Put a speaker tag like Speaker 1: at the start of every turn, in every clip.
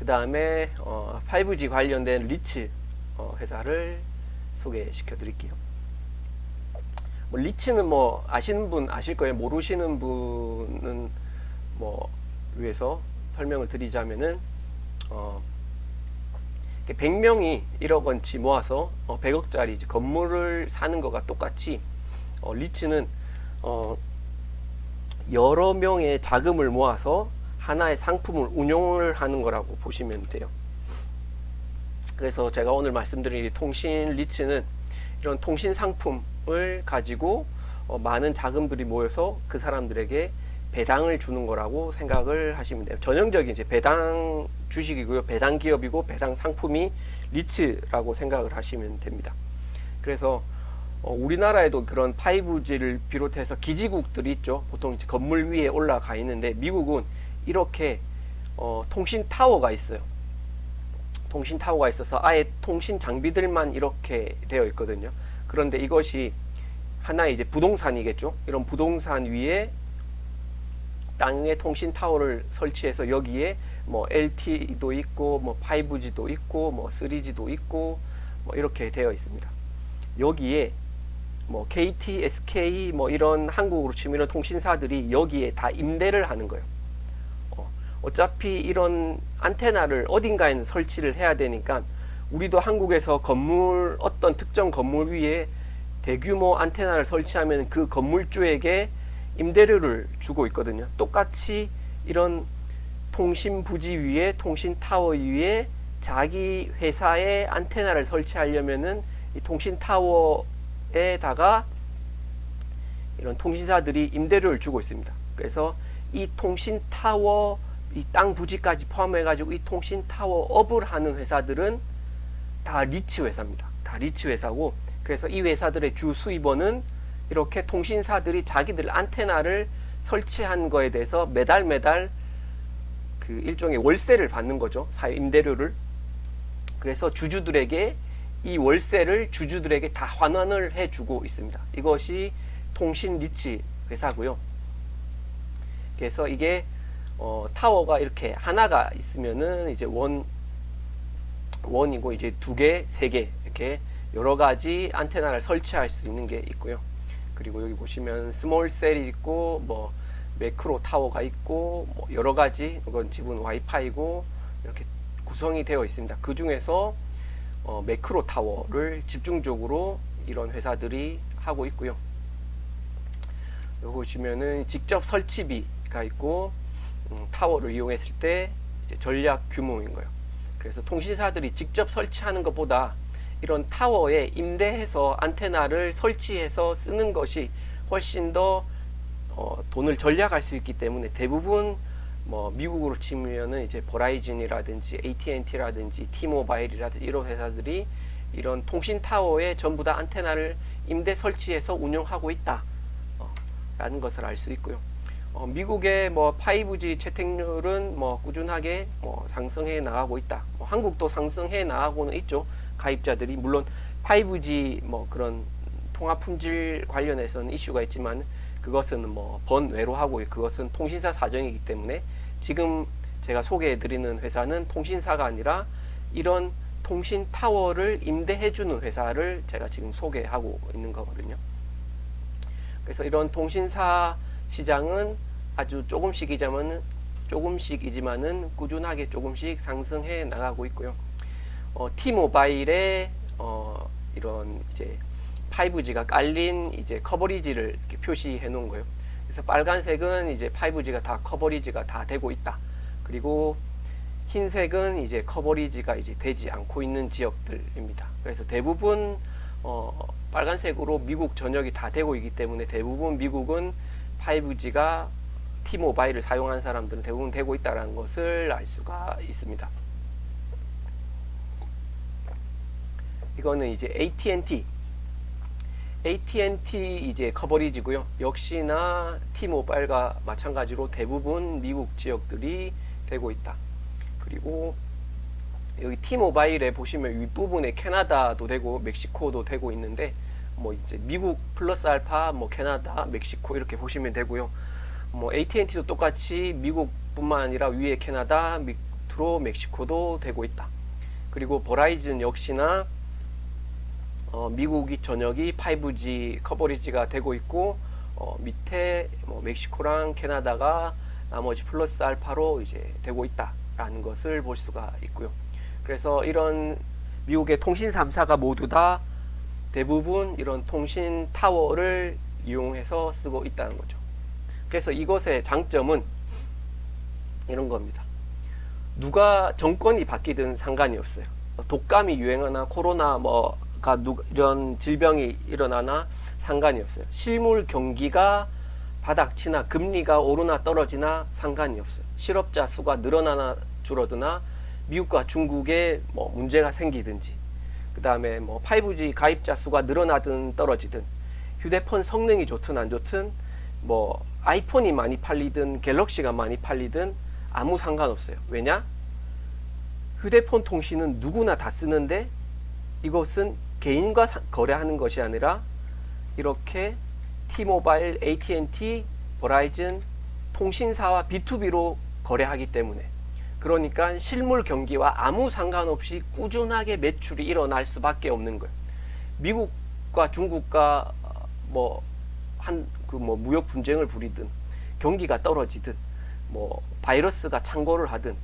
Speaker 1: 그 다음에 5G 관련된 리츠 회사를 소개시켜 드릴게요. 뭐 리츠는 뭐 아시는 분 아실 거예요. 모르시는 분은 뭐 위해서 설명을 드리자면은 100명이 1억 원치 모아서 100억짜리 건물을 사는 것과 똑같이 리츠는 여러 명의 자금을 모아서 하나의 상품을 운용을 하는 거라고 보시면 돼요. 그래서 제가 오늘 말씀드린 통신 리츠는 이런 통신 상품을 가지고 많은 자금들이 모여서 그 사람들에게 배당을 주는 거라고 생각을 하시면 돼요. 전형적인 이제 배당 주식이고요. 배당 기업이고 배당 상품이 리츠라고 생각을 하시면 됩니다. 그래서 우리나라에도 그런 5G를 비롯해서 기지국들이 있죠. 보통 이제 건물 위에 올라가 있는데 미국은 이렇게 통신 타워가 있어요. 통신 타워가 있어서 아예 통신 장비들만 이렇게 되어 있거든요. 그런데 이것이 하나의 이제 부동산이겠죠. 이런 부동산 위에 땅에 통신 타워를 설치해서 여기에 뭐 LTE도 있고 뭐 5G도 있고 뭐 3G도 있고 뭐 이렇게 되어 있습니다. 여기에 뭐 KT, SK 뭐 이런 한국으로 치면 이런 통신사들이 여기에 다 임대를 하는 거예요. 어차피 이런 안테나를 어딘가에는 설치를 해야 되니까 우리도 한국에서 건물 어떤 특정 건물 위에 대규모 안테나를 설치하면 그 건물주에게 임대료를 주고 있거든요. 똑같이 이런 통신 부지 위에 통신 타워 위에 자기 회사의 안테나를 설치하려면은 이 통신 타워에다가 이런 통신사들이 임대료를 주고 있습니다. 그래서 이 통신 타워 이 땅 부지까지 포함해 가지고 이 통신 타워업을 하는 회사들은 다 리츠 회사입니다. 다 리츠 회사고, 그래서 이 회사들의 주 수입원은 이렇게 통신사들이 자기들 안테나를 설치한 거에 대해서 매달 그 일종의 월세를 받는 거죠. 사유 임대료를. 그래서 주주들에게 이 월세를 주주들에게 다 환원을 해주고 있습니다. 이것이 통신 리츠 회사고요. 그래서 이게 타워가 이렇게 하나가 있으면은 이제 원이고 이제 2개, 3개 이렇게 여러 가지 안테나를 설치할 수 있는 게 있고요. 그리고 여기 보시면 스몰 셀이 있고 뭐 매크로 타워가 있고 뭐 여러 가지, 이건 지분 와이파이고 이렇게 구성이 되어 있습니다. 그 중에서 매크로 타워를 집중적으로 이런 회사들이 하고 있고요. 여기 보시면은 직접 설치비가 있고 타워를 이용했을 때 이제 전략 규모인 거예요. 그래서 통신사들이 직접 설치하는 것보다 이런 타워에 임대해서 안테나를 설치해서 쓰는 것이 훨씬 더 돈을 절약할 수 있기 때문에 대부분 뭐 미국으로 치면은 이제 버라이즌이라든지 AT&T라든지 T-모바일이라든지 이런 회사들이 이런 통신 타워에 전부 다 안테나를 임대 설치해서 운영하고 있다 라는 것을 알 수 있고요. 미국의 뭐 5G 채택률은 뭐 꾸준하게 뭐 상승해 나가고 있다. 한국도 상승해 나가고는 있죠. 가입자들이 물론 5G 뭐 그런 통화 품질 관련해서는 이슈가 있지만 그것은 뭐 번외로 하고 그것은 통신사 사정이기 때문에 지금 제가 소개해 드리는 회사는 통신사가 아니라 이런 통신 타워를 임대해 주는 회사를 제가 지금 소개하고 있는 거거든요. 그래서 이런 통신사 시장은 아주 조금씩이지만은 꾸준하게 조금씩 상승해 나가고 있고요. T-모바일에 이런 이제 5G가 깔린 이제 커버리지를 이렇게 표시해 놓은 거예요. 그래서 빨간색은 이제 5G가 다 커버리지가 다 되고 있다. 그리고 흰색은 이제 커버리지가 이제 되지 않고 있는 지역들입니다. 그래서 대부분 빨간색으로 미국 전역이 다 되고 있기 때문에 대부분 미국은 5G가 T-모바일을 사용하는 사람들은 대부분 되고 있다는 것을 알 수가 있습니다. 이거는 이제 AT&T 이제 커버리지고요. 역시나 T-모바일과 마찬가지로 대부분 미국 지역들이 되고 있다. 그리고 여기 T-모바일에 보시면 윗부분에 캐나다도 되고 멕시코도 되고 있는데 뭐 이제 미국 플러스 알파 뭐 캐나다, 멕시코 이렇게 보시면 되고요. 뭐 AT&T도 똑같이 미국뿐만 아니라 위에 캐나다, 끝으로 멕시코도 되고 있다. 그리고 버라이즌 역시나 미국이 전역이 5G 커버리지가 되고 있고 밑에 뭐 멕시코랑 캐나다가 나머지 플러스 알파로 이제 되고 있다라는 것을 볼 수가 있고요. 그래서 이런 미국의 통신 3사가 모두 다 대부분 이런 통신 타워를 이용해서 쓰고 있다는 거죠. 그래서 이것의 장점은 이런 겁니다. 누가 정권이 바뀌든 상관이 없어요. 독감이 유행하나 코로나 이런 질병이 일어나나 상관이 없어요. 실물 경기가 바닥치나 금리가 오르나 떨어지나 상관이 없어요. 실업자 수가 늘어나나 줄어드나 미국과 중국에 뭐 문제가 생기든지 그 다음에 뭐 5G 가입자 수가 늘어나든 떨어지든 휴대폰 성능이 좋든 안 좋든 뭐 아이폰이 많이 팔리든 갤럭시가 많이 팔리든 아무 상관없어요. 왜냐? 휴대폰 통신은 누구나 다 쓰는데 이것은 개인과 거래하는 것이 아니라 이렇게 T모바일, AT&T, 버라이즌 통신사와 B2B로 거래하기 때문에 그러니까 실물 경기와 아무 상관없이 꾸준하게 매출이 일어날 수밖에 없는 거예요. 미국과 중국과 무역 분쟁을 부리든 경기가 떨어지든 뭐 바이러스가 창궐을 하든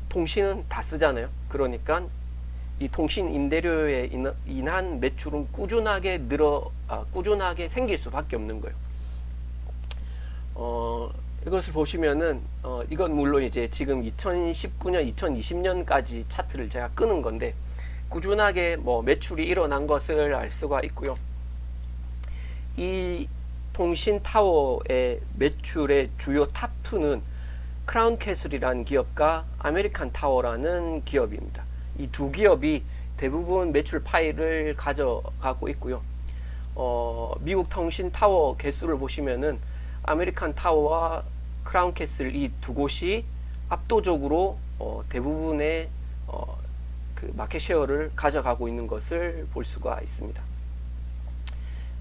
Speaker 1: 통신은 다 쓰잖아요. 그러니까 이 통신 임대료에 인한 매출은 꾸준하게 꾸준하게 생길 수밖에 없는 거예요. 이것을 보시면은 이건 물론 이제 지금 2019년, 2020년까지 차트를 제가 끄는 건데 꾸준하게 뭐 매출이 일어난 것을 알 수가 있고요. 이 통신 타워의 매출의 주요 탑2는 크라운 캐슬이라는 기업과 아메리칸 타워라는 기업입니다. 이 두 기업이 대부분 매출 파이를 가져가고 있고요. 미국 통신 타워 개수를 보시면은 아메리칸 타워와 크라운 캐슬 이 두 곳이 압도적으로 대부분의 그 마켓 쉐어를 가져가고 있는 것을 볼 수가 있습니다.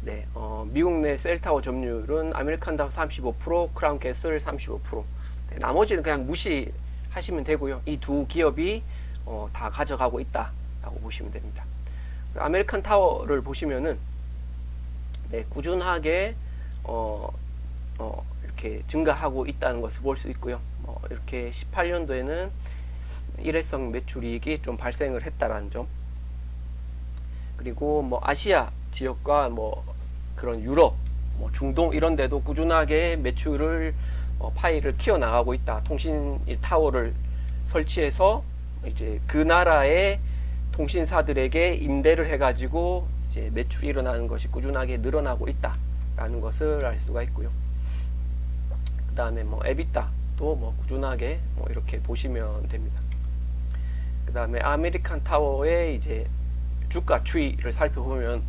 Speaker 1: 네, 미국 내 셀타워 점유율은 아메리칸 타워 35%, 크라운 캐슬 35%. 네, 나머지는 그냥 무시하시면 되고요. 이 두 기업이 다 가져가고 있다라고 보시면 됩니다. 아메리칸 타워를 보시면은 네, 꾸준하게 이렇게 증가하고 있다는 것을 볼 수 있고요. 이렇게 18년도에는 일회성 매출이익이 좀 발생을 했다라는 점. 그리고 뭐 아시아 지역과 뭐 그런 유럽, 뭐 중동 이런 데도 꾸준하게 매출을 파이를 키워 나가고 있다. 통신 타워를 설치해서 이제 그 나라의 통신사들에게 임대를 해가지고 이제 매출이 일어나는 것이 꾸준하게 늘어나고 있다라는 것을 알 수가 있고요. 그 다음에 뭐 에비타도 뭐 꾸준하게 뭐 이렇게 보시면 됩니다. 그 다음에 아메리칸 타워의 이제 주가 추이를 살펴보면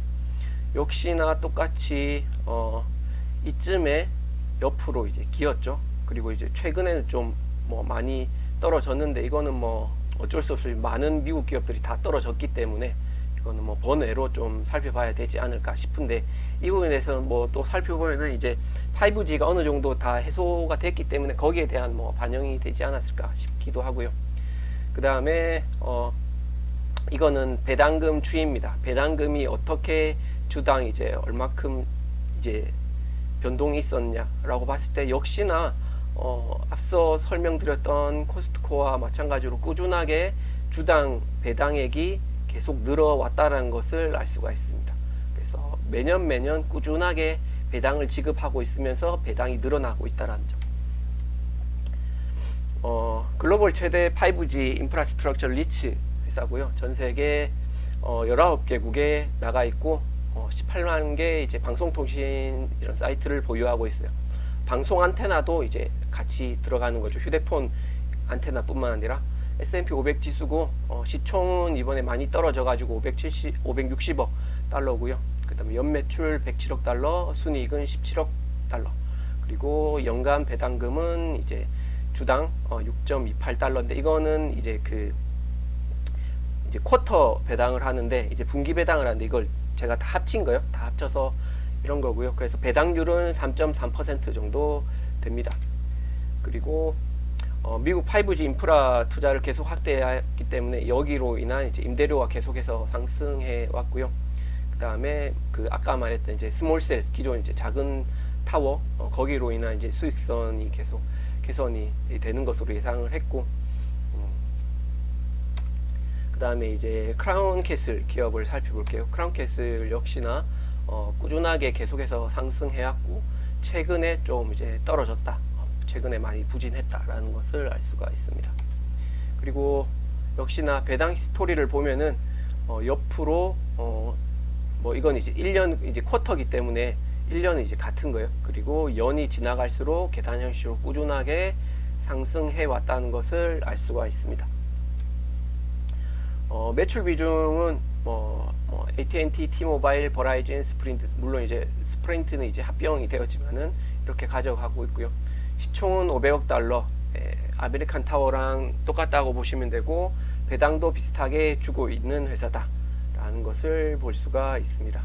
Speaker 1: 역시나 똑같이 이쯤에 옆으로 이제 기었죠. 그리고 이제 최근에는 좀 뭐 많이 떨어졌는데 이거는 뭐 어쩔 수 없이 많은 미국 기업들이 다 떨어졌기 때문에 이거는 뭐 번외로 좀 살펴봐야 되지 않을까 싶은데 이 부분에 대해서는 뭐 또 살펴보면은 이제 5G가 어느 정도 다 해소가 됐기 때문에 거기에 대한 뭐 반영이 되지 않았을까 싶기도 하고요. 그 다음에 이거는 배당금 추이입니다. 배당금이 어떻게 주당 이제 얼마큼 이제 변동이 있었냐라고 봤을 때 역시나 앞서 설명드렸던 코스트코와 마찬가지로 꾸준하게 주당 배당액이 계속 늘어왔다는 것을 알 수가 있습니다. 그래서 매년 꾸준하게 배당을 지급하고 있으면서 배당이 늘어나고 있다는 점. 글로벌 최대 5G 인프라스트럭처 리츠 회사고요. 전 세계 19개국에 나가 있고 18만 개 이제 방송통신 이런 사이트를 보유하고 있어요. 방송 안테나도 이제 같이 들어가는 거죠. 휴대폰 안테나뿐만 아니라 S&P 500 지수고 시총은 이번에 많이 떨어져 가지고 560억 달러고요. 그 다음에 연매출 107억 달러, 순이익은 17억 달러. 그리고 연간 배당금은 이제 주당 6.28달러인데 이거는 이제 이제 쿼터 배당을 하는데 이제 분기 배당을 하는데 이걸 제가 다 합친 거예요. 다 합쳐서 이런 거고요. 그래서 배당률은 3.3% 정도 됩니다. 그리고 미국 5G 인프라 투자를 계속 확대했기 때문에 여기로 인한 이제 임대료가 계속해서 상승해 왔고요. 그 다음에 그 아까 말했던 이제 스몰셀 기존 이제 작은 타워 거기로 인한 이제 수익선이 계속 개선이 되는 것으로 예상을 했고, 그 다음에 이제 크라운 캐슬 기업을 살펴볼게요. 크라운 캐슬 역시나 꾸준하게 계속해서 상승해왔고 최근에 좀 이제 떨어졌다. 최근에 많이 부진했다라는 것을 알 수가 있습니다. 그리고 역시나 배당 스토리를 보면은 옆으로 뭐 이건 이제 1년 이제 쿼터기 때문에 1년은 이제 같은 거예요. 그리고 연이 지나갈수록 계단 형식으로 꾸준하게 상승해 왔다는 것을 알 수가 있습니다. 매출 비중은 AT&T, T-모바일, 버라이즌, 스프린트, 물론 이제 스프린트는 이제 합병이 되었지만은 이렇게 가져가고 있고요. 시총은 500억 달러, 아메리칸 타워랑 똑같다고 보시면 되고 배당도 비슷하게 주고 있는 회사다라는 것을 볼 수가 있습니다.